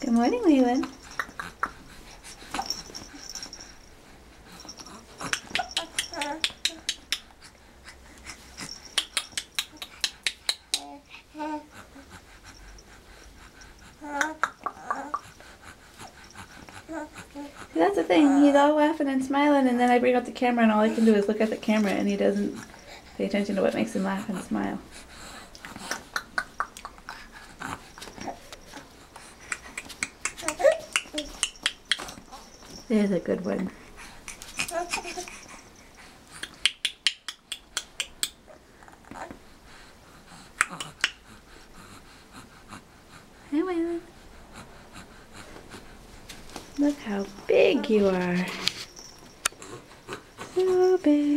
Good morning, Waylon. See, that's the thing. He's all laughing and smiling, and then I bring up the camera, and all I can do is look at the camera, and he doesn't pay attention to what makes him laugh and smile. There's a good one. Hey, Waylon. Look how big you are. So big.